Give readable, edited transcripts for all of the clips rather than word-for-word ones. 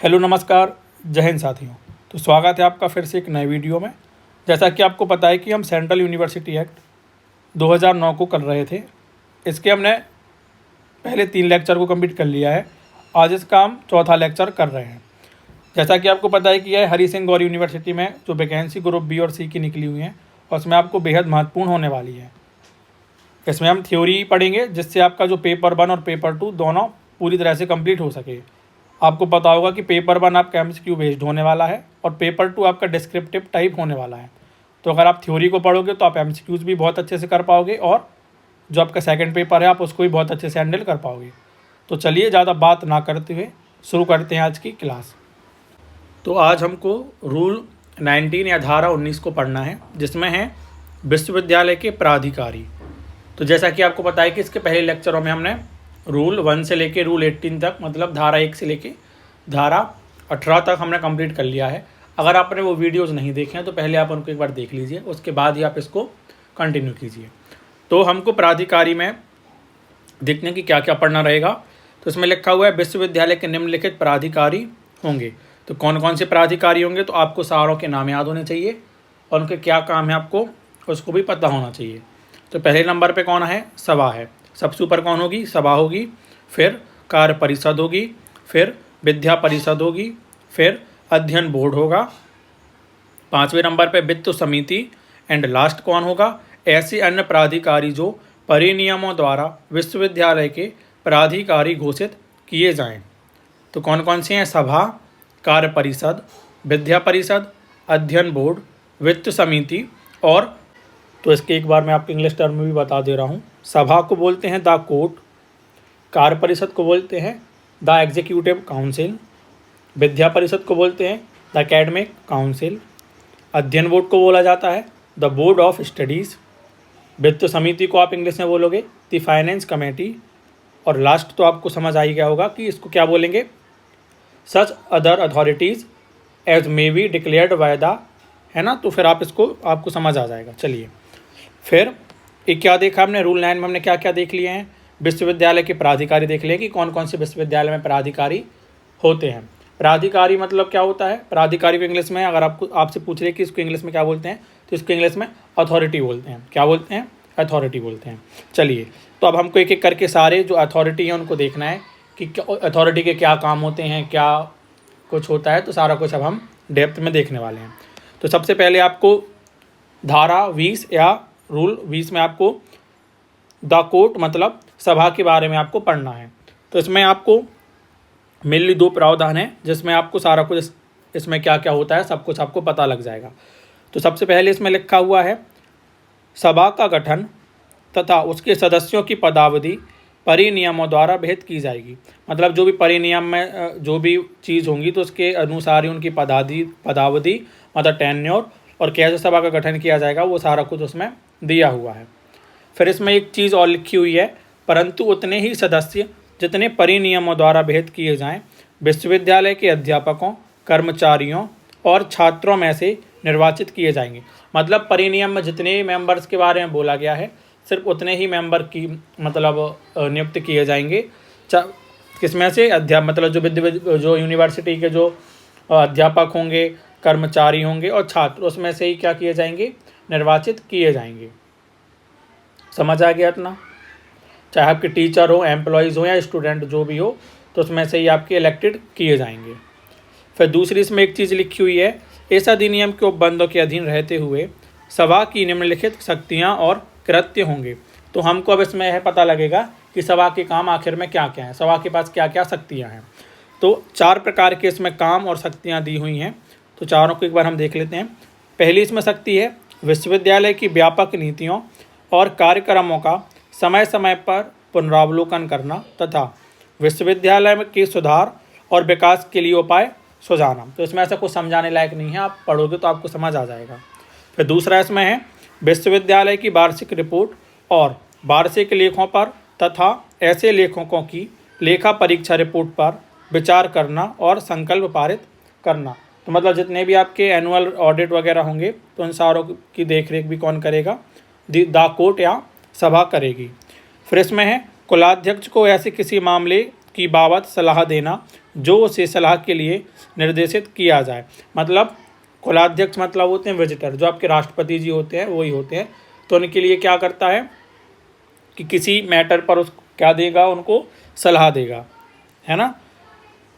Hello नमस्कार, जय हिंद साथियों। तो स्वागत है आपका फिर से एक नए वीडियो में। जैसा कि आपको पता है कि हम सेंट्रल यूनिवर्सिटी एक्ट 2009 को कर रहे थे। इसके हमने पहले 3 लेक्चर को कंप्लीट कर लिया है। आज इसका हम चौथा लेक्चर कर रहे हैं। जैसा कि आपको पता है कि यह हरी सिंह गौरी यूनिवर्सिटी में जो वैकेंसी ग्रुप बी और सी की निकली हुई हैं और उसमें आपको बेहद महत्वपूर्ण होने वाली है। इसमें हम थ्योरी पढ़ेंगे जिससे आपका जो पेपर 1 और पेपर 2 दोनों पूरी तरह से कंप्लीट हो सके। आपको पता होगा कि पेपर 1 आपका एमसीक्यू बेस्ड होने वाला है और पेपर 2 आपका डिस्क्रिप्टिव टाइप होने वाला है। तो अगर आप थ्योरी को पढ़ोगे तो आप एमसीक्यूज़ भी बहुत अच्छे से कर पाओगे और जो आपका सेकंड पेपर है आप उसको भी बहुत अच्छे से हैंडल कर पाओगे। तो चलिए ज़्यादा बात ना करते हुए शुरू करते हैं आज की क्लास। तो आज हमको रूल 19 या धारा 19 को पढ़ना है, जिसमें है विश्वविद्यालय के प्राधिकारी। तो जैसा कि आपको पता है कि इसके पहले लेक्चरों में हमने रूल 1 से लेके रूल 18 तक, मतलब धारा 1 से लेके धारा 18 तक हमने कंप्लीट कर लिया है। अगर आपने वो वीडियोस नहीं देखे हैं तो पहले आप उनको एक बार देख लीजिए, उसके बाद ही आप इसको कंटिन्यू कीजिए। तो हमको प्राधिकारी में देखने की क्या क्या पढ़ना रहेगा। तो इसमें लिखा हुआ है विश्वविद्यालय के निम्नलिखित प्राधिकारी होंगे। तो कौन कौन से प्राधिकारी होंगे, तो आपको सारों के नाम याद होने चाहिए और उनके क्या काम है आपको उसको भी पता होना चाहिए। तो पहले नंबर पे कौन है, सभा है। सबसे ऊपर कौन होगी, सभा होगी। फिर कार्य परिषद होगी, फिर विद्या परिषद होगी, फिर अध्ययन बोर्ड होगा। 5वें नंबर पे वित्त समिति एंड लास्ट कौन होगा, ऐसे अन्य प्राधिकारी जो परिनियमों द्वारा विश्वविद्यालय के प्राधिकारी घोषित किए जाएं। तो कौन कौन से हैं, सभा, कार्य परिषद, विद्या परिषद, अध्ययन बोर्ड, वित्त समिति और तो इसके एक बार मैं आपको इंग्लिश टर्म में भी बता दे रहा हूँ। सभा को बोलते हैं द कोर्ट, कार्य परिषद को बोलते हैं द एग्जीक्यूटिव काउंसिल, विद्या परिषद को बोलते हैं द एकेडमिक काउंसिल, अध्ययन बोर्ड को बोला जाता है द बोर्ड ऑफ स्टडीज़, वित्त समिति को आप इंग्लिश में बोलोगे द फाइनेंस कमेटी, और लास्ट तो आपको समझ आ ही गया होगा कि इसको क्या बोलेंगे, such other authorities as may be declared by the, है ना। तो फिर आप इसको आपको समझ आ जाएगा। चलिए फिर एक क्या देखा हमने, रूल 9 में हमने क्या क्या देख लिए हैं, विश्वविद्यालय के प्राधिकारी देख लिए कि कौन कौन से विश्वविद्यालय में प्राधिकारी होते हैं। प्राधिकारी मतलब क्या होता है, प्राधिकारी को इंग्लिश में अगर आपको आपसे पूछ रहे कि इसको इंग्लिश में क्या बोलते हैं, तो इसको इंग्लिश में अथॉरिटी बोलते हैं। क्या बोलते हैं, अथॉरिटी बोलते हैं। चलिए तो अब हमको एक एक करके सारे जो अथॉरिटी हैं उनको देखना है कि अथॉरिटी के क्या काम होते हैं, क्या कुछ होता है। तो सारा कुछ अब हम डेप्थ में देखने वाले हैं। तो सबसे पहले आपको धारा 20 या रूल 20 में आपको द कोर्ट मतलब सभा के बारे में आपको पढ़ना है। तो इसमें आपको मेनली 2 प्रावधान हैं जिसमें आपको सारा कुछ इसमें क्या क्या होता है सब कुछ आपको पता लग जाएगा। तो सबसे पहले इसमें लिखा हुआ है सभा का गठन तथा उसके सदस्यों की पदावधि परिनियमों द्वारा विहित की जाएगी। मतलब जो भी परिनियम में जो भी चीज़ होंगी तो उसके अनुसार ही उनकी पदावधि मतलब टेन्योर और कैसे सभा का गठन किया जाएगा वो सारा कुछ उसमें दिया हुआ है। फिर इसमें एक चीज़ और लिखी हुई है, परंतु उतने ही सदस्य जितने परिनियमों द्वारा विहित किए जाएं विश्वविद्यालय के अध्यापकों, कर्मचारियों और छात्रों में से निर्वाचित किए जाएंगे। मतलब परिनियम में जितने मेंबर्स के बारे में बोला गया है सिर्फ उतने ही मेंबर की मतलब नियुक्त किए जाएंगे। किसमें से, मतलब जो यूनिवर्सिटी के जो अध्यापक होंगे, कर्मचारी होंगे और छात्र, उसमें से ही क्या किए जाएंगे, निर्वाचित किए जाएंगे। समझ आ गया इतना। चाहे आपके टीचर हो, एम्प्लॉयज़ हो या स्टूडेंट जो भी हो, तो उसमें से ही आपके इलेक्टेड किए जाएंगे। फिर दूसरी इसमें एक चीज़ लिखी हुई है, इस अधिनियम के उपबंधों के अधीन रहते हुए सभा की निम्नलिखित शक्तियाँ और कृत्य होंगे। तो हमको अब इसमें यह पता लगेगा कि सभा के काम आखिर में क्या क्या हैं, सभा के पास क्या क्या शक्तियाँ हैं। तो 4 प्रकार के इसमें काम और शक्तियाँ दी हुई हैं। तो चारों को एक बार हम देख लेते हैं। पहली इसमें शक्ति है विश्वविद्यालय की व्यापक नीतियों और कार्यक्रमों का समय समय पर पुनरावलोकन करना तथा विश्वविद्यालय के सुधार और विकास के लिए उपाय सुझाना। तो इसमें ऐसा कुछ समझाने लायक नहीं है, आप पढ़ोगे तो आपको समझ आ जाएगा। फिर दूसरा इसमें है विश्वविद्यालय की वार्षिक रिपोर्ट और वार्षिक लेखों पर तथा ऐसे लेखकों की लेखा परीक्षा रिपोर्ट पर विचार करना और संकल्प पारित करना। तो मतलब जितने भी आपके एनुअल ऑडिट वगैरह होंगे तो उन सारों की देखरेख भी कौन करेगा, द कोर्ट या सभा करेगी। फिर इसमें है कुलाध्यक्ष को ऐसे किसी मामले की बाबत सलाह देना जो उसे सलाह के लिए निर्देशित किया जाए। मतलब कुलाध्यक्ष मतलब होते हैं विजिटर, जो आपके राष्ट्रपति जी होते हैं वही होते हैं। तो उनके लिए क्या करता है कि किसी मैटर पर उस क्या देगा, उनको सलाह देगा, है ना।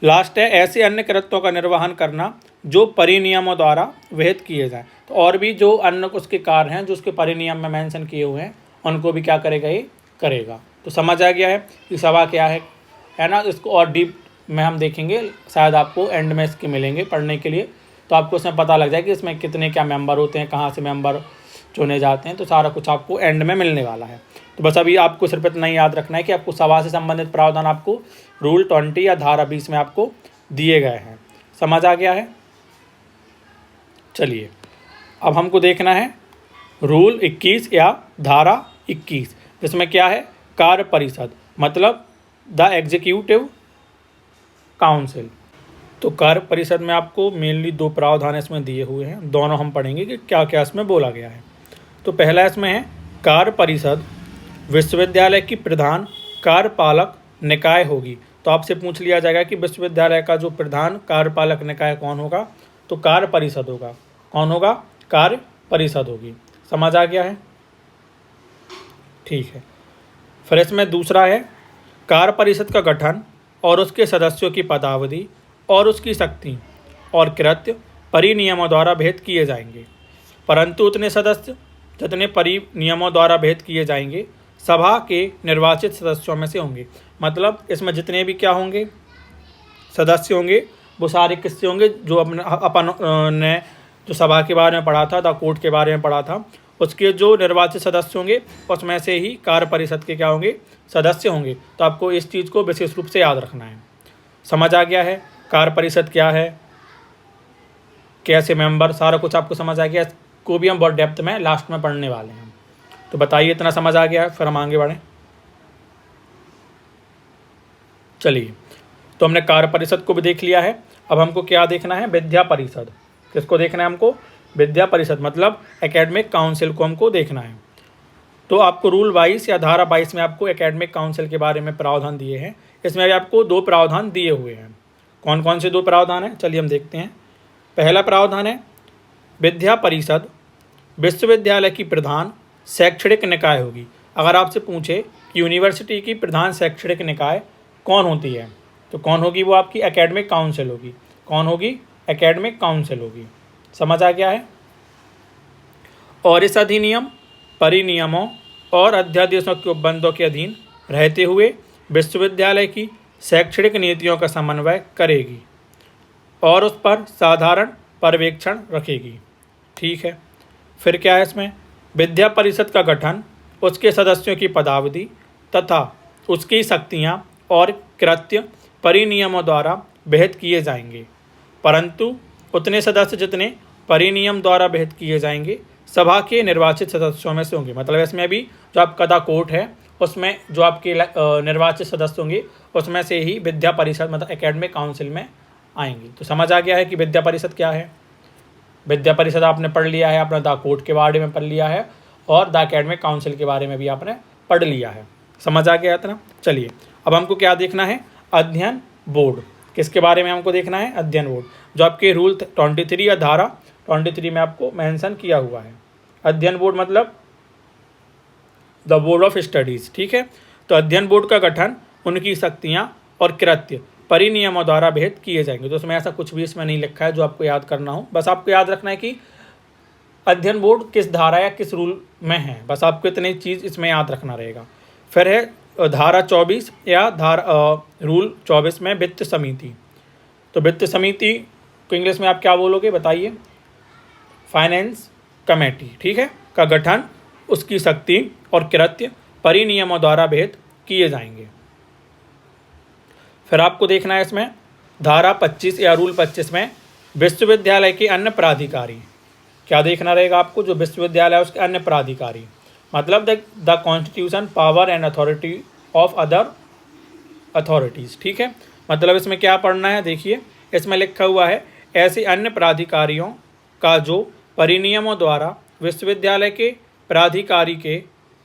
लास्ट है ऐसे अन्य कृत्यों का निर्वहन करना जो परिनियमों द्वारा विहित किए जाएं। तो और भी जो अन्य उसके कार्य हैं जो उसके परिनियम में मेंशन किए हुए हैं उनको भी क्या करेगा, ये करेगा। तो समझ आ गया है कि सभा क्या है ना। इसको और डीप में हम देखेंगे, शायद आपको एंड में इसके मिलेंगे पढ़ने के लिए, तो आपको इसमें पता लग जाए कि इसमें कितने क्या मेंबर होते हैं, कहाँ से मेंबर चुने जाते हैं, तो सारा कुछ आपको एंड में मिलने वाला है। तो बस अभी आपको सिर्फ इतना ही याद रखना है कि आपको सभा से संबंधित प्रावधान आपको रूल 20 या धारा 20 में आपको दिए गए हैं। समझ आ गया है। चलिए अब हमको देखना है रूल 21 या धारा 21, जिसमें क्या है, कार्य परिषद मतलब द एग्जीक्यूटिव काउंसिल। तो कार्य परिषद में आपको मेनली 2 प्रावधान इसमें दिए हुए हैं, दोनों हम पढ़ेंगे कि क्या क्या इसमें बोला गया है। तो पहला इसमें है कार्य परिषद विश्वविद्यालय की प्रधान कार्यपालक निकाय होगी। तो आपसे पूछ लिया जाएगा कि विश्वविद्यालय का जो प्रधान कार्यपालक निकाय कौन होगा, तो कार्य परिषद होगा। कौन होगा, कार्य परिषद होगी। समझ आ गया है, ठीक है। फिर इसमें दूसरा है कार्य परिषद का गठन और उसके सदस्यों की पदावधि और उसकी शक्ति और कृत्य परिनियमों द्वारा भेद किए जाएंगे, परंतु उतने सदस्य जितने परिनियमों द्वारा भेद किए जाएंगे सभा के निर्वाचित सदस्यों में से होंगे। मतलब इसमें जितने भी क्या होंगे, सदस्य होंगे, वो सारे किससे होंगे, जो अपन ने जो सभा के बारे में पढ़ा था, द कोर्ट के बारे में पढ़ा था, उसके जो निर्वाचित सदस्य होंगे उसमें से ही कार्य परिषद के क्या होंगे, सदस्य होंगे। तो आपको इस चीज़ को विशेष रूप से याद रखना है। समझ आ गया है कार्य परिषद क्या है, कैसे मेंबर, सारा कुछ आपको समझ आ गया। इसको भी हम बहुत डेप्थ में लास्ट में पढ़ने वाले हैं। तो बताइए इतना समझ आ गया है, फिर हम आगे बढ़ें। चलिए, तो हमने कार्य परिषद को भी देख लिया है। अब हमको क्या देखना है, विद्या परिषद। किसको देखना है हमको, विद्या परिषद मतलब एकेडमिक काउंसिल को हमको देखना है। तो आपको रूल 22 या धारा 22 में आपको एकेडमिक काउंसिल के बारे में प्रावधान दिए हैं। इसमें भी आपको 2 प्रावधान दिए हुए हैं। कौन कौन से 2 प्रावधान हैं, चलिए हम देखते हैं। पहला प्रावधान है विद्या परिषद विश्वविद्यालय की प्रधान शैक्षणिक निकाय होगी। अगर आपसे पूछे कि यूनिवर्सिटी की प्रधान शैक्षणिक निकाय कौन होती है, तो कौन होगी, वो आपकी एकेडमिक काउंसिल होगी। कौन होगी, एकेडमिक काउंसिल होगी। समझ आ गया है। और इस अधिनियम, परिनियमों और अध्यादेशों के उपबंधों के अधीन रहते हुए विश्वविद्यालय की शैक्षणिक नीतियों का समन्वय करेगी और उस पर साधारण पर्यवेक्षण रखेगी। ठीक है। फिर क्या है इसमें, विद्या परिषद का गठन, उसके सदस्यों की पदावधि तथा उसकी शक्तियाँ और कृत्य परिनियमों द्वारा विहित किए जाएंगे, परंतु उतने सदस्य जितने परिनियम द्वारा विहित किए जाएंगे सभा के निर्वाचित सदस्यों में से होंगे। मतलब इसमें भी जो आपका द कोर्ट है उसमें जो आपके निर्वाचित सदस्य होंगे उसमें से ही विद्या परिषद मतलब एकेडमिक काउंसिल में आएंगे। तो समझ आ गया है कि विद्या परिषद क्या है। विद्या परिषद आपने पढ़ लिया है, आपने द कोर्ट के बारे में पढ़ लिया है और द एकेडमिक काउंसिल के बारे में भी आपने पढ़ लिया है। समझ आ गया इतना। चलिए अब हमको क्या देखना है, अध्ययन बोर्ड। किसके बारे में हमको देखना है, अध्ययन बोर्ड, जो आपके रूल 23 या धारा 23 में आपको मेंशन किया हुआ है। अध्ययन बोर्ड मतलब द बोर्ड ऑफ स्टडीज़। ठीक है। तो अध्ययन बोर्ड का गठन, उनकी शक्तियाँ और कृत्य परिनियमों द्वारा भेद किए जाएंगे। तो उसमें ऐसा कुछ भी इसमें नहीं लिखा है जो आपको याद करना हो। बस आपको याद रखना है कि अध्ययन बोर्ड किस धारा या किस रूल में है, बस आपको इतनी चीज़ इसमें याद रखना रहेगा। फिर है धारा 24 या रूल 24 में वित्त समिति। तो वित्त समिति को इंग्लिश में आप क्या बोलोगे बताइए, फाइनेंस कमेटी। ठीक है, का गठन, उसकी शक्ति और कृत्य परिनियमों द्वारा भेद किए जाएंगे। फिर आपको देखना है इसमें धारा 25 या रूल 25 में विश्वविद्यालय के अन्य प्राधिकारी। क्या देखना रहेगा आपको, जो विश्वविद्यालय है उसके अन्य प्राधिकारी मतलब the constitution power and authority of other authorities. ठीक है, मतलब इसमें क्या पढ़ना है, देखिए इसमें लिखा हुआ है ऐसे अन्य प्राधिकारियों का जो परिनियमों द्वारा विश्वविद्यालय के प्राधिकारी के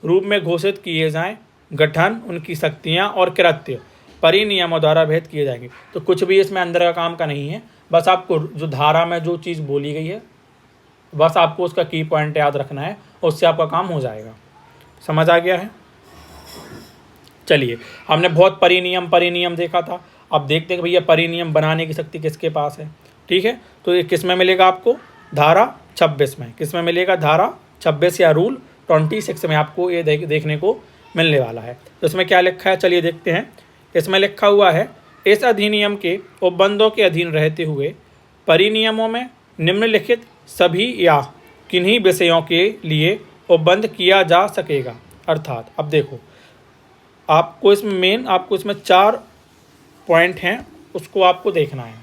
रूप में घोषित किए जाएं, गठन, उनकी शक्तियां और कृत्य परिनियमों द्वारा भेद किए जाएंगे। तो कुछ भी इसमें अंदर का काम का नहीं है, बस आपको जो धारा में जो चीज़ बोली गई है बस आपको उसका की पॉइंट याद रखना है, उससे आपका काम हो जाएगा। समझ आ गया है? चलिए, हमने बहुत परिनियम देखा था। अब देखते हैं कि भैया परिनियम बनाने की शक्ति किसके पास है। ठीक है, तो ये किस में मिलेगा आपको? धारा 26 में। किस में मिलेगा? धारा 26 या रूल 26 में आपको ये देखने को मिलने वाला है। तो इसमें क्या लिखा है, चलिए देखते हैं। इसमें लिखा हुआ है, इस अधिनियम के उपबंधों के अधीन रहते हुए परिनियमों में निम्नलिखित सभी या किन्हीं विषयों के लिए उपबंध किया जा सकेगा। अर्थात अब देखो, आपको इसमें 4 पॉइंट हैं, उसको आपको देखना है।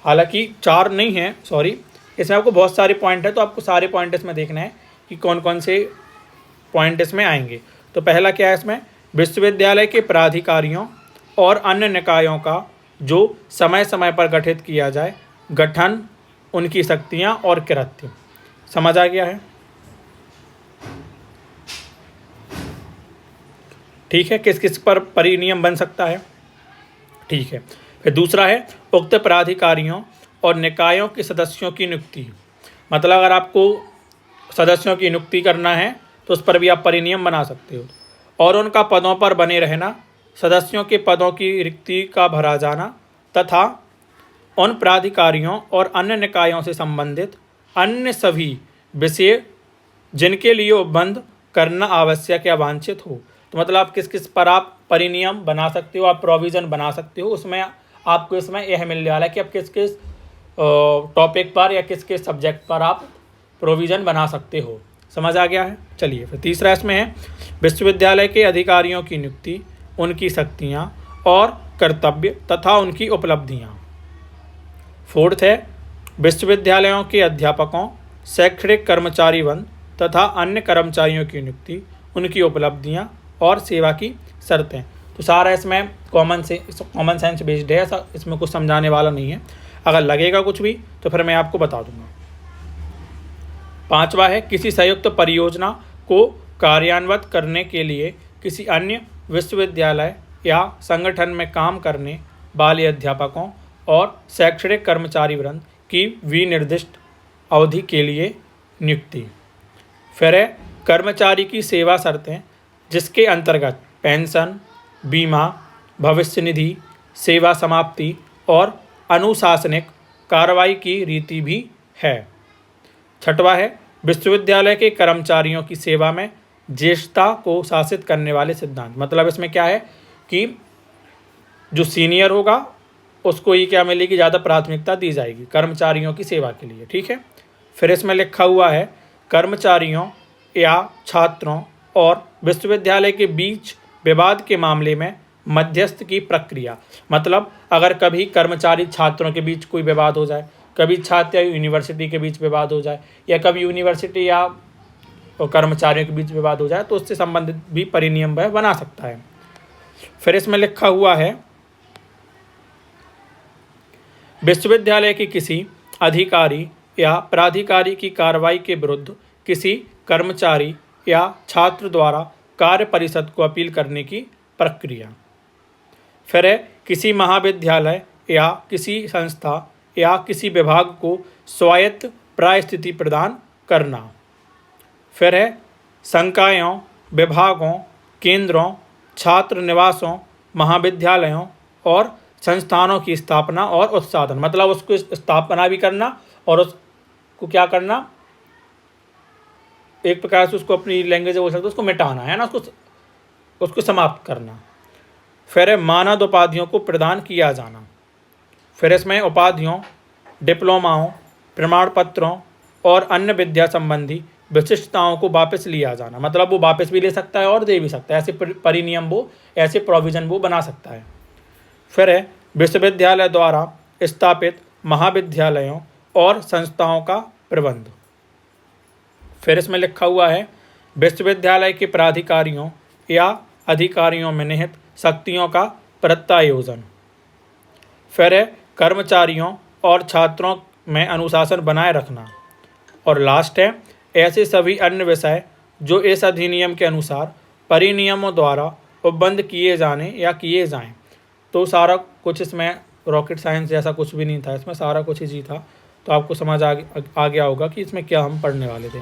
हालांकि 4 नहीं है, सॉरी, इसमें आपको बहुत सारे पॉइंट है, तो आपको सारे पॉइंट इसमें देखना है कि कौन कौन से पॉइंट इसमें आएंगे। तो पहला क्या है इसमें? विश्वविद्यालय के प्राधिकारियों और अन्य निकायों का जो समय समय पर गठित किया जाए, गठन, उनकी शक्तियाँ और कृत्य। समझ आ गया है? ठीक है, किस किस पर परिनियम बन सकता है। ठीक है, फिर दूसरा है उक्त प्राधिकारियों और निकायों के सदस्यों की नियुक्ति। मतलब अगर आपको सदस्यों की नियुक्ति करना है तो उस पर भी आप परिनियम बना सकते हो। और उनका पदों पर बने रहना, सदस्यों के पदों की रिक्ति का भरा जाना तथा उन प्राधिकारियों और अन्य निकायों से संबंधित अन्य सभी विषय जिनके लिए उपबंध करना आवश्यक या वांछित हो। तो मतलब आप किस किस पर आप परिनियम बना सकते हो, आप प्रोविज़न बना सकते हो। उसमें आपको इसमें यह मिलने वाला है कि आप किस किस टॉपिक पर या किस किस सब्जेक्ट पर आप प्रोविज़न बना सकते हो। समझ आ गया है? चलिए, फिर तीसरा इसमें है विश्वविद्यालय के अधिकारियों की नियुक्ति, उनकी शक्तियाँ और कर्तव्य तथा उनकी उपलब्धियाँ। फोर्थ है विश्वविद्यालयों के अध्यापकों, शैक्षणिक कर्मचारीवृंद तथा अन्य कर्मचारियों की नियुक्ति, उनकी उपलब्धियाँ और सेवा की शर्तें। तो सारा इसमें कॉमन सेंस बेस्ड है, ऐसा इसमें कुछ समझाने वाला नहीं है। अगर लगेगा कुछ भी तो फिर मैं आपको बता दूंगा। पांचवा है किसी संयुक्त परियोजना को कार्यान्वित करने के लिए किसी अन्य विश्वविद्यालय या संगठन में काम करने वाले अध्यापकों और शैक्षणिक कर्मचारीवृंद की विनिर्दिष्ट अवधि के लिए नियुक्ति। फिर है कर्मचारी की सेवा शर्तें, जिसके अंतर्गत पेंशन, बीमा, भविष्य निधि, सेवा समाप्ति और अनुशासनिक कार्रवाई की रीति भी है। छठवा है विश्वविद्यालय के कर्मचारियों की सेवा में ज्येष्ठता को शासित करने वाले सिद्धांत। मतलब इसमें क्या है कि जो सीनियर होगा उसको ही क्या मिलेगी, ज़्यादा प्राथमिकता दी जाएगी कर्मचारियों की सेवा के लिए। ठीक है, फिर इसमें लिखा हुआ है कर्मचारियों या छात्रों और विश्वविद्यालय के बीच विवाद के मामले में मध्यस्थ की प्रक्रिया। मतलब अगर कभी कर्मचारी छात्रों के बीच कोई विवाद हो जाए, कभी छात्र या यूनिवर्सिटी के बीच विवाद हो जाए, या कभी यूनिवर्सिटी या कर्मचारियों के बीच विवाद हो जाए, तो उससे संबंधित भी परिनियम वह बना सकता है। फिर इसमें लिखा हुआ है विश्वविद्यालय के किसी अधिकारी या प्राधिकारी की कार्रवाई के विरुद्ध किसी कर्मचारी या छात्र द्वारा कार्य परिषद को अपील करने की प्रक्रिया। फिर है किसी महाविद्यालय या किसी संस्था या किसी विभाग को स्वायत्त प्रायस्थिति प्रदान करना। फिर है संकायों, विभागों, केंद्रों, छात्र निवासों, महाविद्यालयों और संस्थानों की स्थापना और उत्साधन। मतलब उसको स्थापना भी करना और उसको क्या करना, एक प्रकार से उसको अपनी लैंग्वेज बोल सकते हो, उसको मिटाना है ना, उसको समाप्त करना। फिर है मानद उपाधियों को प्रदान किया जाना। फिर इसमें उपाधियों, डिप्लोमाओं, प्रमाण पत्रों और अन्य विद्या संबंधी विशिष्टताओं को वापस लिया जाना। मतलब वो वापस भी ले सकता है और दे भी सकता है, ऐसे परिनियम वो, ऐसे प्रोविज़न वो बना सकता है। फिर है विश्वविद्यालय द्वारा स्थापित महाविद्यालयों और संस्थाओं का प्रबंध। फिर इसमें लिखा हुआ है विश्वविद्यालय के प्राधिकारियों या अधिकारियों में निहित शक्तियों का प्रत्यायोजन। फिर है कर्मचारियों और छात्रों में अनुशासन बनाए रखना। और लास्ट है ऐसे सभी अन्य विषय जो इस अधिनियम के अनुसार परिनियमों द्वारा उपबंध किए जाने या किए जाएं। तो सारा कुछ इसमें रॉकेट साइंस जैसा कुछ भी नहीं था, इसमें सारा कुछ इजी था। तो आपको समझ आ गया होगा कि इसमें क्या हम पढ़ने वाले थे।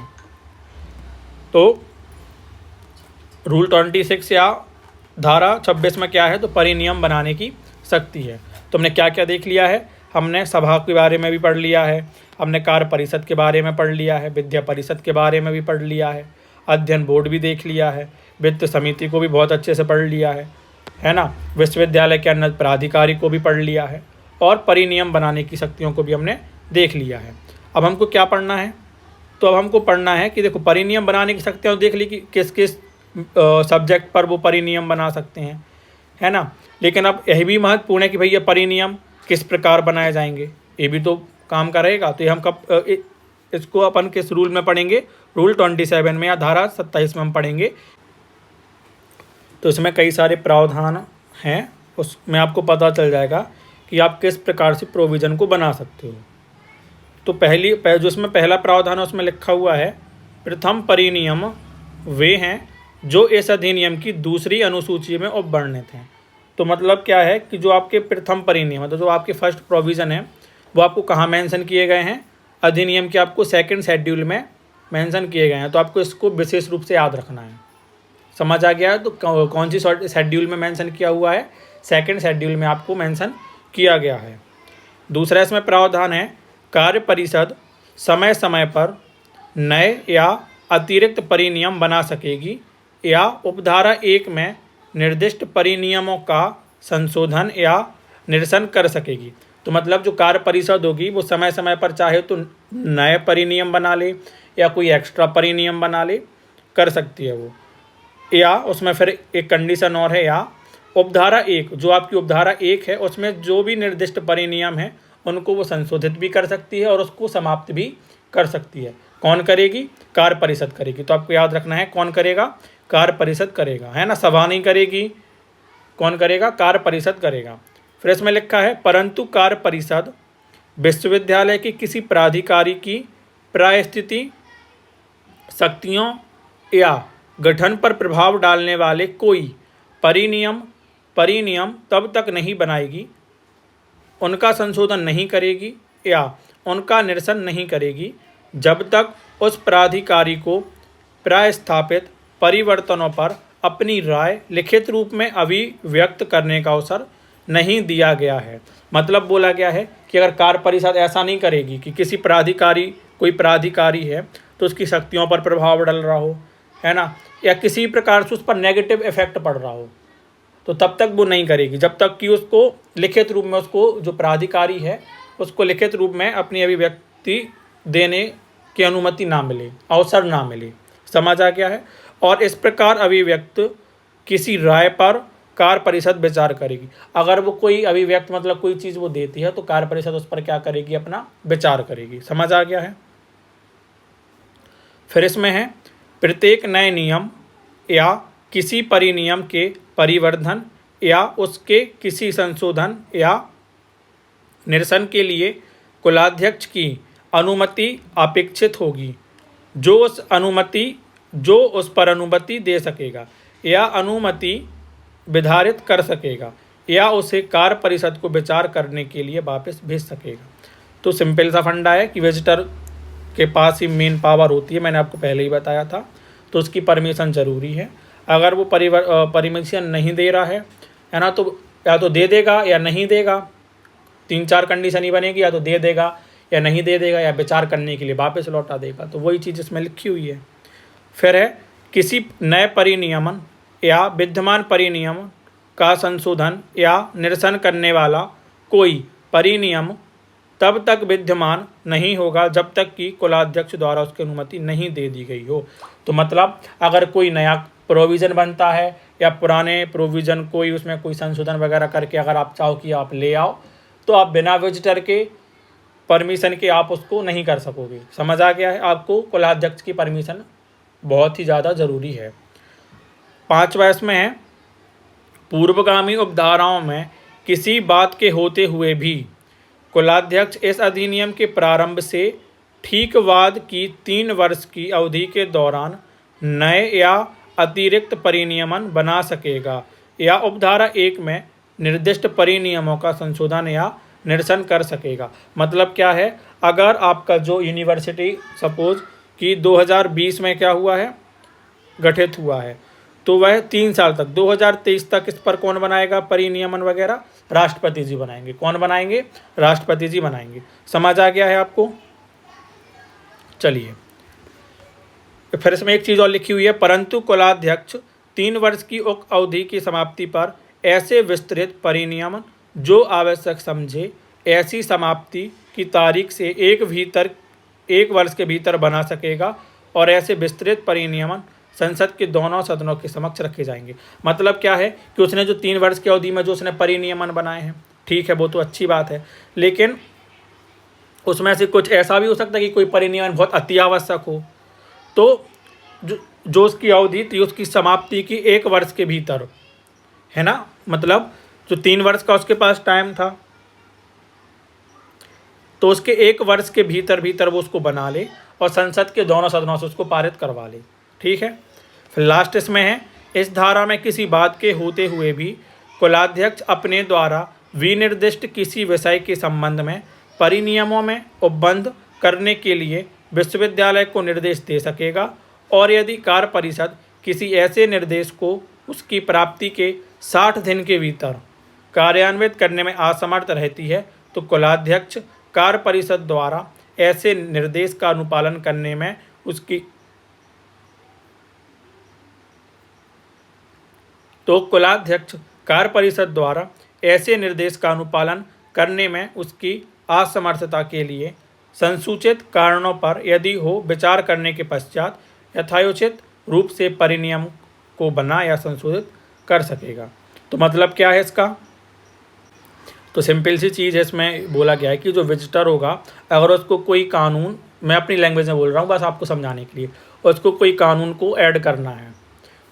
तो रूल 26 या धारा 26 में क्या है, तो परिनियम बनाने की शक्ति है। तो हमने क्या क्या देख लिया है, हमने सभा के बारे में भी पढ़ लिया है, हमने कार्य परिषद के बारे में पढ़ लिया है, विद्या परिषद के बारे में भी पढ़ लिया है, अध्ययन बोर्ड भी देख लिया है, वित्त समिति को भी बहुत अच्छे से पढ़ लिया है ना, विश्वविद्यालय के अन्य प्राधिकारी को भी पढ़ लिया है, और परिनियम बनाने की शक्तियों को भी हमने देख लिया है। अब हमको क्या पढ़ना है, तो अब हमको पढ़ना है कि देखो परिनियम बनाने की शक्तियाँ देख ली कि किस किस सब्जेक्ट पर वो परिनियम बना सकते हैं, है ना। लेकिन अब यही भी महत्वपूर्ण है कि भैया परिनियम किस प्रकार बनाए जाएंगे, ये भी तो काम करेगा। तो ये हम कब इसको अपन किस रूल में पढ़ेंगे, रूल 27 में या धारा 27 में हम पढ़ेंगे। तो इसमें कई सारे प्रावधान हैं, उसमें आपको पता चल जाएगा कि आप किस प्रकार से प्रोविज़न को बना सकते हो। तो जो इसमें पहला प्रावधान है उसमें लिखा हुआ है, प्रथम परिनियम वे हैं जो इस अधिनियम की दूसरी अनुसूची में उपवर्णित हैं। तो मतलब क्या है कि जो आपके प्रथम परिनियम, मतलब जो आपके फर्स्ट प्रोविज़न है, वो आपको कहाँ मेंशन किए गए हैं, अधिनियम के आपको सेकंड शेड्यूल में मेंशन किए गए हैं। तो आपको इसको विशेष रूप से याद रखना है। समझ आ गया है। तो कौन सी शेड्यूल में मेंशन किया हुआ है, सेकंड शेड्यूल में आपको मेंशन किया गया है। दूसरा इसमें प्रावधान है, कार्य परिषद समय समय पर नए या अतिरिक्त परिनियम बना सकेगी या उपधारा 1 में निर्दिष्ट परिनियमों का संशोधन या निरसन कर सकेगी। तो मतलब जो कार्य परिषद होगी वो समय समय पर चाहे तो नए परिनियम बना ले या कोई एक्स्ट्रा परिनियम बना ले, कर सकती है वो। या उसमें फिर एक कंडीशन और है, या उपधारा 1, जो आपकी उपधारा 1 है उसमें जो भी निर्दिष्ट परिनियम है उनको वो संशोधित भी कर सकती है और उसको समाप्त भी कर सकती है। कौन करेगी, कार्य परिषद करेगी। तो आपको याद रखना है कौन करेगा, कार्य परिषद करेगा, है ना। सभा नहीं करेगी, कौन करेगा, कार्य परिषद करेगा। फिर इसमें लिखा है, परंतु कार्य परिषद विश्वविद्यालय के किसी प्राधिकारी की प्रायस्थिति शक्तियों या गठन पर प्रभाव डालने वाले कोई परिनियम तब तक नहीं बनाएगी, उनका संशोधन नहीं करेगी या उनका निरसन नहीं करेगी जब तक उस प्राधिकारी को प्रायस्थापित परिवर्तनों पर अपनी राय लिखित रूप में अभिव्यक्त करने का अवसर नहीं दिया गया है। मतलब बोला गया है कि अगर कार्य परिषद ऐसा नहीं करेगी कि किसी कोई प्राधिकारी है तो उसकी शक्तियों पर प्रभाव डाल रहा हो, है ना, या किसी प्रकार से उस पर नेगेटिव इफेक्ट पड़ रहा हो, तो तब तक वो नहीं करेगी जब तक कि उसको लिखित रूप में, उसको जो प्राधिकारी है उसको लिखित रूप में अपनी अभिव्यक्ति देने की अनुमति ना मिले, अवसर ना मिले। समझ आ गया है। और इस प्रकार अभिव्यक्त किसी राय पर कार्य परिषद विचार करेगी। अगर वो कोई अभिव्यक्त मतलब कोई चीज़ वो देती है तो कार्य परिषद उस पर क्या करेगी, अपना विचार करेगी। समझ आ गया है। फिर इसमें है, प्रत्येक नए नियम या किसी परिनियम के परिवर्धन या उसके किसी संशोधन या निरसन के लिए कुलाध्यक्ष की अनुमति अपेक्षित होगी, जो उस पर अनुमति दे सकेगा या अनुमति विधारित कर सकेगा या उसे कार्य परिषद को विचार करने के लिए वापस भेज सकेगा। तो सिंपल सा फंडा है कि विजिटर के पास ही मेन पावर होती है, मैंने आपको पहले ही बताया था। तो उसकी परमिशन ज़रूरी है। अगर वो परमिशन नहीं दे रहा है ना, तो या तो दे देगा या नहीं देगा, 3-4 कंडीशन ही बनेगी, या तो दे देगा या नहीं दे देगा या विचार करने के लिए वापस लौटा देगा। तो वही चीज़ इसमें लिखी हुई है। फिर है, किसी नए परिनियमन या विद्यमान परिनियम का संशोधन या निरसन करने वाला कोई परिनियम तब तक विद्यमान नहीं होगा जब तक कि कुलाध्यक्ष द्वारा उसकी अनुमति नहीं दे दी गई हो। तो मतलब अगर कोई नया प्रोविज़न बनता है या पुराने प्रोविज़न कोई उसमें कोई संशोधन वगैरह करके अगर आप चाहो कि आप ले आओ, तो आप बिना विजिटर के परमिशन के आप उसको नहीं कर सकोगे। समझ आ गया है। आपको कुलाध्यक्ष की परमिशन बहुत ही ज़्यादा ज़रूरी है। 5वां इसमें है, पूर्वगामी उपधाराओं में किसी बात के होते हुए भी कुलाध्यक्ष इस अधिनियम के प्रारंभ से ठीक बाद की 3 वर्ष की अवधि के दौरान नए या अतिरिक्त परिनियमन बना सकेगा या उपधारा 1 में निर्दिष्ट परिनियमों का संशोधन या निरसन कर सकेगा। मतलब क्या है, अगर आपका जो यूनिवर्सिटी सपोज कि 2020 में क्या हुआ है, गठित हुआ है, तो वह 3 साल तक 2023 तक इस पर कौन बनाएगा परिनियमन वगैरह? राष्ट्रपति जी बनाएंगे। कौन बनाएंगे? राष्ट्रपति जी बनाएंगे। समझ आ गया है आपको? चलिए फिर इसमें एक चीज़ और लिखी हुई है, परंतु कुलाध्यक्ष 3 वर्ष की उक्त अवधि की समाप्ति पर ऐसे विस्तृत परिनियमन जो आवश्यक समझे ऐसी समाप्ति की तारीख से एक वर्ष के भीतर बना सकेगा और ऐसे विस्तृत परिनियमन संसद के दोनों सदनों के समक्ष रखे जाएंगे। मतलब क्या है कि उसने जो 3 वर्ष की अवधि में जो उसने परिनियमन बनाए हैं, ठीक है, वो तो अच्छी बात है, लेकिन उसमें से कुछ ऐसा भी हो सकता है कि कोई परिनियमन बहुत अति आवश्यक हो, तो जो उसकी अवधि थी उसकी समाप्ति की 1 वर्ष के भीतर, है ना, मतलब जो 3 वर्ष का उसके पास टाइम था, तो उसके 1 वर्ष के भीतर वो उसको बना ले और संसद के दोनों सदनों से उसको पारित करवा ले। ठीक है। फिर लास्ट इसमें है, इस धारा में किसी बात के होते हुए भी कुलाध्यक्ष अपने द्वारा विनिर्दिष्ट किसी विषय के संबंध में परिनियमों में उपबंध करने के लिए विश्वविद्यालय को निर्देश दे सकेगा, और यदि कार्य परिषद किसी ऐसे निर्देश को उसकी प्राप्ति के 60 दिन के भीतर कार्यान्वित करने में असमर्थ रहती है तो कुलाध्यक्ष कार्य परिषद द्वारा ऐसे निर्देश का अनुपालन करने में उसकी असमर्थता के लिए संसूचित कारणों पर यदि हो विचार करने के पश्चात यथायोचित रूप से परिनियम को बना या संशोधित कर सकेगा। तो मतलब क्या है इसका? तो सिंपल सी चीज़ है, इसमें बोला गया है कि जो विजिटर होगा, अगर उसको कोई कानून, मैं अपनी लैंग्वेज में बोल रहा हूँ बस आपको समझाने के लिए, उसको कोई कानून को ऐड करना है,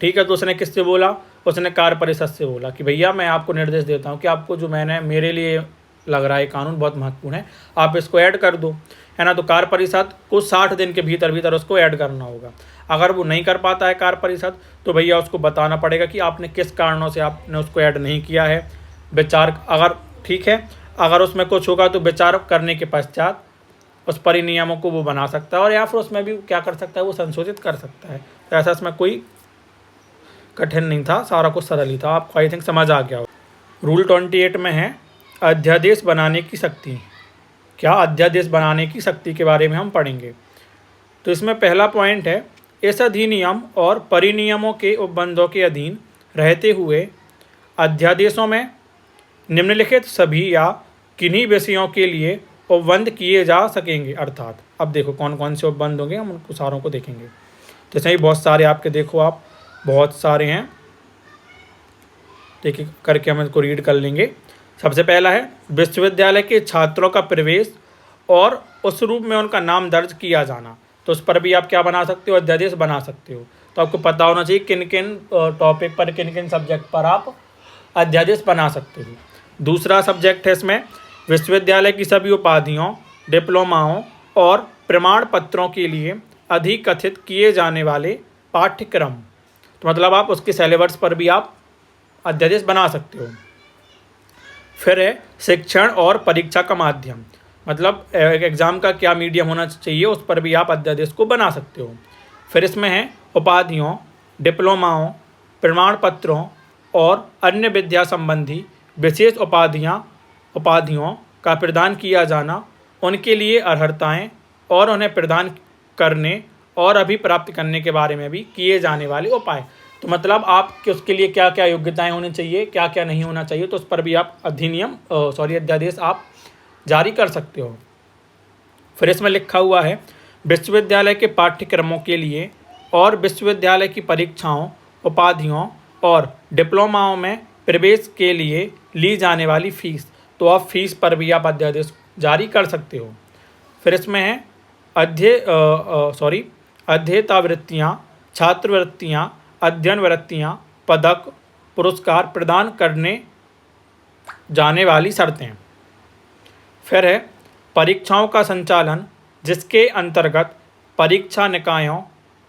ठीक है, तो उसने किससे बोला? उसने कार्य परिषद से बोला कि भैया मैं आपको निर्देश देता हूँ कि आपको जो मेरे लिए लग रहा है कानून बहुत महत्वपूर्ण है, आप इसको ऐड कर दो, है ना। तो कार्य परिषद को 60 दिन के भीतर उसको ऐड करना होगा। अगर वो नहीं कर पाता है कार्य परिषद, तो भैया उसको बताना पड़ेगा कि आपने किस कारणों से आपने उसको ऐड नहीं किया है। विचार अगर ठीक है, अगर उसमें कुछ होगा तो विचार करने के पश्चात उस परिनियमों को वो बना सकता है, और या फिर उसमें भी क्या कर सकता है, वो संशोधित कर सकता है। तो ऐसा इसमें कोई कठिन नहीं था, सारा कुछ सरल ही था। आपको आई थिंक समझ आ गया हो। रूल 28 में है अध्यादेश बनाने की शक्ति। क्या अध्यादेश बनाने की शक्ति के बारे में हम पढ़ेंगे। तो इसमें पहला पॉइंट है, इस अधिनियम और परिनियमों के उपबंधों के अधीन रहते हुए अध्यादेशों में निम्नलिखित सभी या किन्हीं विषयों के लिए उपबंध किए जा सकेंगे। अर्थात अब देखो कौन कौन से उपबंध होंगे, हम उनको सारों को देखेंगे। तो इसमें बहुत सारे आपके देखो, आप बहुत सारे हैं, देखिए करके हम इसको रीड कर लेंगे। सबसे पहला है, विश्वविद्यालय के छात्रों का प्रवेश और उस रूप में उनका नाम दर्ज किया जाना। तो उस पर भी आप क्या बना सकते हो? अध्यादेश बना सकते हो। तो आपको पता होना चाहिए किन किन टॉपिक पर, किन किन सब्जेक्ट पर आप अध्यादेश बना सकते हो। दूसरा सब्जेक्ट है इसमें, विश्वविद्यालय की सभी उपाधियों, डिप्लोमाओं और प्रमाण पत्रों के लिए अधिकथित किए जाने वाले पाठ्यक्रम। तो मतलब आप उसके सिलेबस पर भी आप अध्यादेश बना सकते हो। फिर है शिक्षण और परीक्षा का माध्यम, मतलब एग्ज़ाम का क्या मीडियम होना चाहिए, उस पर भी आप अध्यादेश को बना सकते हो। फिर इसमें है उपाधियों, डिप्लोमाओं, प्रमाण पत्रों और अन्य विद्या संबंधी विशेष उपाधियों का प्रदान किया जाना, उनके लिए अर्हताएँ और उन्हें प्रदान करने और अभी प्राप्त करने के बारे में भी किए जाने वाले उपाय। तो मतलब आप उसके लिए क्या क्या योग्यताएं होनी चाहिए, क्या क्या नहीं होना चाहिए, तो उस पर भी आप अध्यादेश आप जारी कर सकते हो। फिर इसमें लिखा हुआ है, विश्वविद्यालय के पाठ्यक्रमों के लिए और विश्वविद्यालय की परीक्षाओं, उपाधियों और डिप्लोमाओं में प्रवेश के लिए ली जाने वाली फ़ीस। तो आप फीस पर भी आप अध्यादेश जारी कर सकते हो। फिर इसमें है अध्येतावृत्तियाँ, छात्रवृत्तियाँ, अध्ययन वृत्तियाँ, पदक, पुरस्कार प्रदान करने जाने वाली शर्तें। फिर है परीक्षाओं का संचालन, जिसके अंतर्गत परीक्षा निकायों,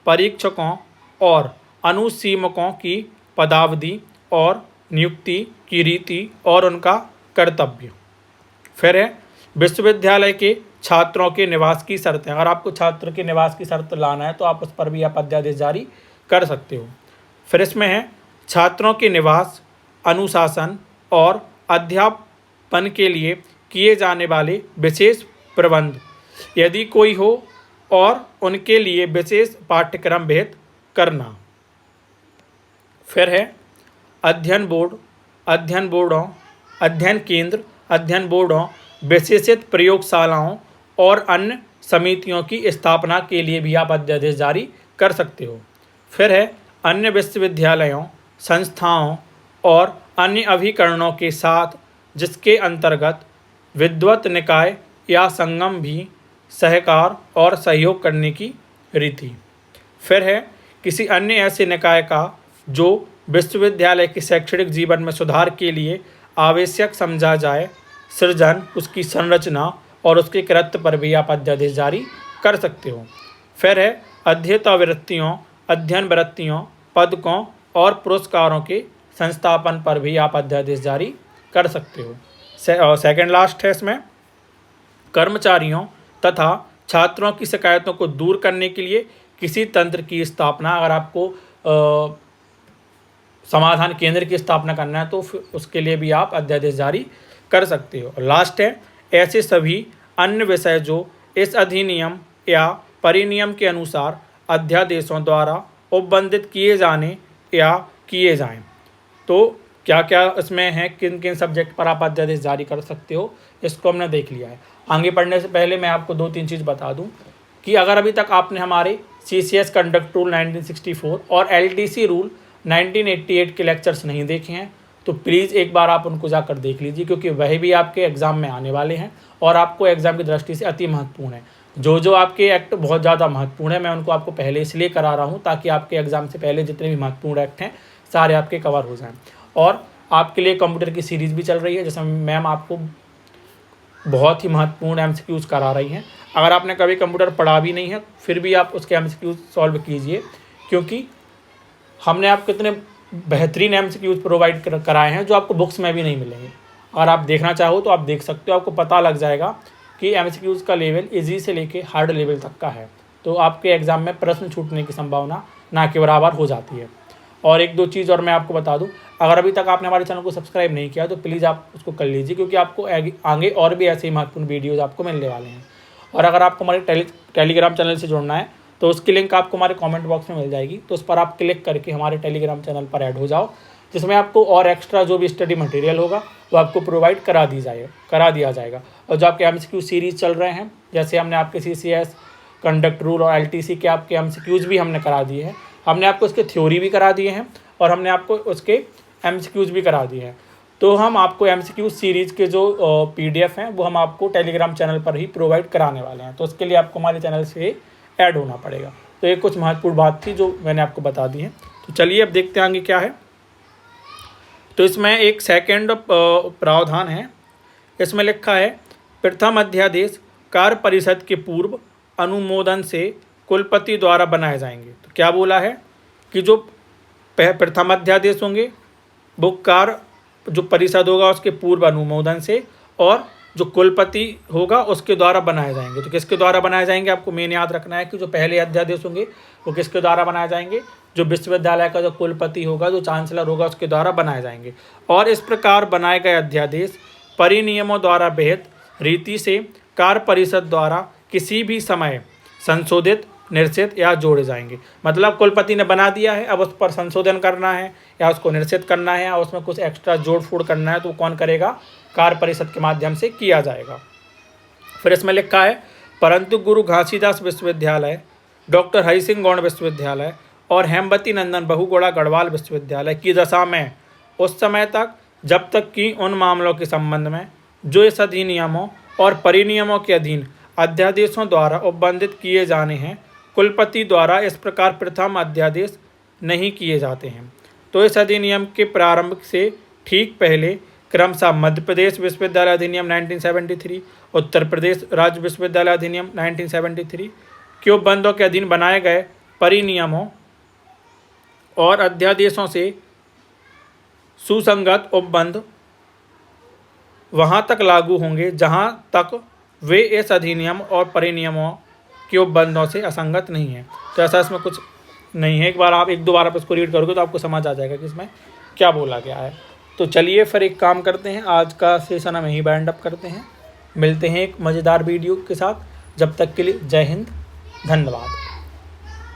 परीक्षकों और अनुसीमकों की पदावधि और नियुक्ति की रीति और उनका कर्तव्य। फिर है विश्वविद्यालय के छात्रों के निवास की शर्तें। अगर आपको छात्र के निवास की शर्त लाना है तो आप उस पर भी आप अध्यादेश जारी कर सकते हो। फिर इसमें है छात्रों के निवास, अनुशासन और अध्यापन के लिए किए जाने वाले विशेष प्रबंध यदि कोई हो और उनके लिए विशेष पाठ्यक्रम विहित करना। फिर है अध्ययन बोर्ड, अध्ययन बोर्डों, अध्ययन केंद्र, अध्ययन बोर्डों, विशेषित प्रयोगशालाओं और अन्य समितियों की स्थापना के लिए भी आप अध्यादेश जारी कर सकते हो। फिर है अन्य विश्वविद्यालयों, संस्थाओं और अन्य अभिकरणों के साथ जिसके अंतर्गत विद्वत निकाय या संगम भी सहकार और सहयोग करने की रीति। फिर है किसी अन्य ऐसे निकाय का जो विश्वविद्यालय के शैक्षणिक जीवन में सुधार के लिए आवश्यक समझा जाए, सृजन, उसकी संरचना और उसके कृत्य पर भी आप अध्यादेश जारी कर सकते हो। फिर है अध्येता वृत्तियों, अध्ययन वृत्तियों, पदकों और पुरस्कारों के संस्थापन पर भी आप अध्यादेश जारी कर सकते हो। सेकंड लास्ट है इसमें कर्मचारियों तथा छात्रों की शिकायतों को दूर करने के लिए किसी तंत्र की स्थापना। अगर आपको समाधान केंद्र की स्थापना करना है तो उसके लिए भी आप अध्यादेश जारी कर सकते हो। लास्ट है ऐसे सभी अन्य विषय जो इस अधिनियम या परिनियम के अनुसार अध्यादेशों द्वारा उपबंधित किए जाने या किए जाएं। तो क्या क्या इसमें है, किन किन सब्जेक्ट पर आप अध्यादेश जारी कर सकते हो, इसको हमने देख लिया है। आगे बढ़ने से पहले मैं आपको 2-3 चीज़ बता दूं कि अगर अभी तक आपने हमारे CCS कंडक्ट रूल 1964 और LTC रूल 1988 के लेक्चर्स नहीं देखे हैं तो प्लीज़ एक बार आप उनको जाकर देख लीजिए, क्योंकि वह भी आपके एग्ज़ाम में आने वाले हैं और आपको एग्ज़ाम की दृष्टि से अति महत्वपूर्ण है। जो आपके एक्ट बहुत ज़्यादा महत्वपूर्ण है, मैं उनको आपको पहले इसलिए करा रहा हूँ ताकि आपके एग्ज़ाम से पहले जितने भी महत्वपूर्ण एक्ट हैं सारे आपके कवर हो जाएं। और आपके लिए कंप्यूटर की सीरीज़ भी चल रही है जिसमें मैम आपको बहुत ही महत्वपूर्ण MCQs करा रही हैं। अगर आपने कभी कंप्यूटर पढ़ा भी नहीं है फिर भी आप उसके MCQs सॉल्व कीजिए, क्योंकि हमने आपको इतने बेहतरीन MCQs प्रोवाइड कराए हैं जो आपको बुक्स में भी नहीं मिलेंगे। अगर आप देखना चाहो तो आप देख सकते हो, आपको पता लग जाएगा कि MCQs का लेवल इजी से लेके हार्ड लेवल तक का है। तो आपके एग्ज़ाम में प्रश्न छूटने की संभावना ना के बराबर हो जाती है। और 1-2 चीज़ और मैं आपको बता दूं, अगर अभी तक आपने हमारे चैनल को सब्सक्राइब नहीं किया तो प्लीज़ आप उसको कर लीजिए, क्योंकि आपको आगे और भी ऐसे ही महत्वपूर्ण वीडियोज़ आपको मिलने वाले हैं। और अगर आपको हमारे टेलीग्राम चैनल से जुड़ना है तो उसकी लिंक आपको हमारे कमेंट बॉक्स में मिल जाएगी, तो उस पर आप क्लिक करके हमारे टेलीग्राम चैनल पर ऐड हो जाओ, जिसमें आपको और एक्स्ट्रा जो भी स्टडी मटेरियल होगा वो आपको प्रोवाइड करा दिया जाएगा। और जो आपके MCQ सीरीज़ चल रहे हैं, जैसे हमने आपके CCS कंडक्ट रूल और LTC के आपके MCQs भी हमने करा दिए हैं, हमने आपको उसके थ्योरी भी करा दिए हैं और हमने आपको उसके MCQs भी करा दिए हैं। तो हम आपको MCQ सीरीज़ के जो PDF हैं वो हम आपको टेलीग्राम चैनल पर ही प्रोवाइड कराने वाले हैं, तो उसके लिए आपको हमारे चैनल से ऐड होना पड़ेगा। तो ये कुछ महत्वपूर्ण बात थी जो मैंने आपको बता दी है। तो चलिए अब देखते हैं आगे क्या है। तो इसमें एक सेकंड प्रावधान है, इसमें लिखा है प्रथम अध्यादेश कार्य परिषद के पूर्व अनुमोदन से कुलपति द्वारा बनाए जाएंगे। तो क्या बोला है कि जो प्रथम अध्यादेश होंगे वो कार्य जो परिषद होगा उसके पूर्व अनुमोदन से और जो कुलपति होगा उसके द्वारा बनाए जाएंगे। तो किसके द्वारा बनाए जाएंगे, आपको मेन याद रखना है कि जो पहले अध्यादेश होंगे वो किसके द्वारा बनाए जाएंगे, जो विश्वविद्यालय का जो कुलपति होगा, जो चांसलर होगा, उसके द्वारा बनाए जाएंगे। और इस प्रकार बनाए गए अध्यादेश परिनियमों द्वारा विहित रीति से कार्य परिषद द्वारा किसी भी समय संशोधित, निश्चित या जोड़े जाएंगे। मतलब कुलपति ने बना दिया है, अब उस पर संशोधन करना है या उसको निश्चित करना है या उसमें कुछ एक्स्ट्रा जोड़ फोड़ करना है तो कौन करेगा, कार्य परिषद के माध्यम से किया जाएगा। फिर इसमें लिखा है परंतु गुरु घासीदास विश्वविद्यालय, डॉक्टर हरि सिंह गौड़ विश्वविद्यालय और हेमवती नंदन बहुगुणा गढ़वाल विश्वविद्यालय की दशा में उस समय तक जब तक कि उन मामलों के संबंध में जो इस अधिनियमों और परिनियमों के अधीन अध्यादेशों द्वारा उपबंधित किए जाने हैं, कुलपति द्वारा इस प्रकार प्रथम अध्यादेश नहीं किए जाते हैं। तो इस अधिनियम के प्रारंभ से ठीक पहले क्रमशः मध्य प्रदेश विश्वविद्यालय अधिनियम 1973, उत्तर प्रदेश राज्य विश्वविद्यालय अधिनियम 1973 के उपबंधों के अधीन बनाए गए परिनियमों और अध्यादेशों से सुसंगत उपबंध वहाँ तक लागू होंगे जहाँ तक वे इस अधिनियम और परिनियमों के उपबंधों से असंगत नहीं है। तो ऐसा इसमें कुछ नहीं है। एक दो बार आप इसको रीड करोगे तो आपको समझ आ जाएगा कि इसमें क्या बोला गया है। तो चलिए फिर एक काम करते हैं, आज का सेशन हम यहीं वाइंड अप करते हैं। मिलते हैं एक मज़ेदार वीडियो के साथ। जब तक के लिए जय हिंद, धन्यवाद।